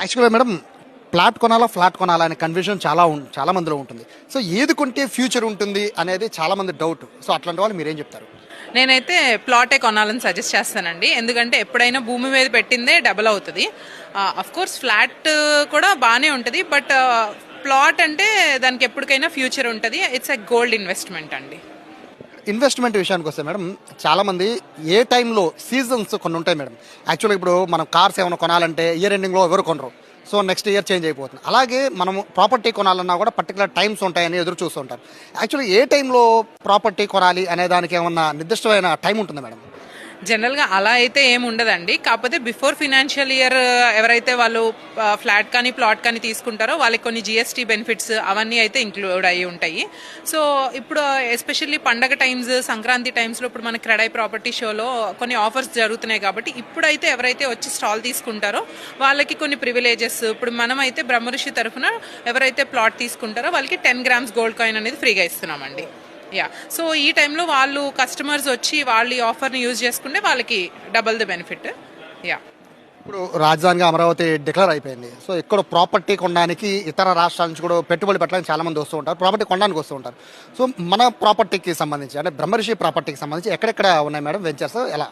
యాక్చువల్‌గా madam plot కొనాలా? Flat కొనాలా? అనే కన్ఫ్యూజన్ చాలా మందిలో ఉంటుంది. సో ఏది కొంటే ఫ్యూచర్ ఉంటుంది అనేది చాలా మంది డౌట్. సో అట్లాంటి వాళ్ళు మీరేం చెప్తారు? నేనైతే ప్లాటే కొనాలని సజెస్ట్ చేస్తానండి. ఎందుకంటే ఎప్పుడైనా భూమి మీద పెట్టిందే డబుల్ అవుతది. కోర్స్ ఫ్లాట్ కూడా బానే ఉంటది. బట్ ప్లాట్ అంటే దానికి ఎప్పటికైనా ఫ్యూచర్ ఉంటది. ఇట్స్ ఎ గోల్డ్ ఇన్వెస్ట్‌మెంట్ అండి. ఇన్వెస్ట్‌మెంట్ విషయానికొస్తే మేడం చాలామంది ఏ టైంలో సీజన్స్ కొన్ని ఉంటాయి మేడం. యాక్చువల్‌గా ఇప్పుడు మనం కార్స్ ఏమైనా కొనాలంటే ఇయర్ ఎండింగ్‌లో ఎవరు కొనరు. సో నెక్స్ట్ ఇయర్ చేంజ్ అయిపోతుంది. అలాగే మనము ప్రాపర్టీ కొనాలన్నా కూడా పర్టికులర్ టైమ్స్ ఉంటాయని ఎదురు చూస్తుంటారు. యాక్చువల్‌గా ఏ టైంలో ప్రాపర్టీ కొనాలి అనే దానికి ఏమన్నా నిర్దిష్టమైన టైం ఉంటుందా మేడం? జనరల్గా అలా అయితే ఏమి ఉండదండి. కాకపోతే బిఫోర్ ఫినాన్షియల్ ఇయర్ ఎవరైతే వాళ్ళు ఫ్లాట్ కానీ ప్లాట్ కానీ తీసుకుంటారో వాళ్ళకి కొన్ని జిఎస్టీ బెనిఫిట్స్ అవన్నీ అయితే ఇంక్లూడ్ అయ్యి ఉంటాయి. సో ఇప్పుడు ఎస్పెషల్లీ పండగ టైమ్స్, సంక్రాంతి టైమ్స్లో ఇప్పుడు మన క్రెడై ప్రాపర్టీ షోలో కొన్ని ఆఫర్స్ జరుగుతున్నాయి కాబట్టి ఇప్పుడైతే ఎవరైతే వచ్చి స్టాల్ తీసుకుంటారో వాళ్ళకి కొన్ని ప్రివిలేజెస్, ఇప్పుడు మనం అయితే బ్రహ్మఋషి తరఫున ఎవరైతే ప్లాట్ తీసుకుంటారో వాళ్ళకి 10 గ్రామ్స్ గోల్డ్ కాయిన్ అనేది ఫ్రీగా ఇస్తున్నామండి. సో ఈ టైంలో వాళ్ళు కస్టమర్స్ వచ్చి వాళ్ళు ఈ ఆఫర్ని యూజ్ చేసుకుంటే వాళ్ళకి డబల్ ద బెనిఫిట్. యా ఇప్పుడు రాజధానిగా అమరావతి డిక్లేర్ అయిపోయింది. సో ఇక్కడ ప్రాపర్టీ కొనడానికి ఇతర రాష్ట్రాల నుంచి కూడా పెట్టుబడి పెట్టడానికి చాలా మంది వస్తూ ఉంటారు. ప్రాపర్టీ కొనడానికి వస్తూ ఉంటారు. సో మన ప్రాపర్టీకి సంబంధించి అంటే బ్రహ్మర్షి ప్రాపర్టీకి సంబంధించి ఎక్కడెక్కడ ఉన్నాయి మేడం వెంచర్స్ ఎలా?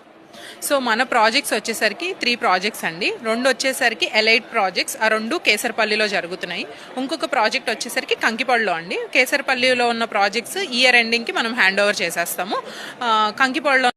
సో మన ప్రాజెక్ట్స్ వచ్చేసరికి 3 ప్రాజెక్ట్స్ అండి. 2 వచ్చేసరికి ఎలైట్ ప్రాజెక్ట్స్, ఆ 2 కేసరపల్లిలో జరుగుతున్నాయి. ఇంకొక ప్రాజెక్ట్ వచ్చేసరికి కంకిపాడులో అండి. కేసరపల్లిలో ఉన్న ప్రాజెక్ట్స్ ఇయర్ ఎండింగ్కి మనం హ్యాండ్ ఓవర్ చేసేస్తాము. కంకిపాడులో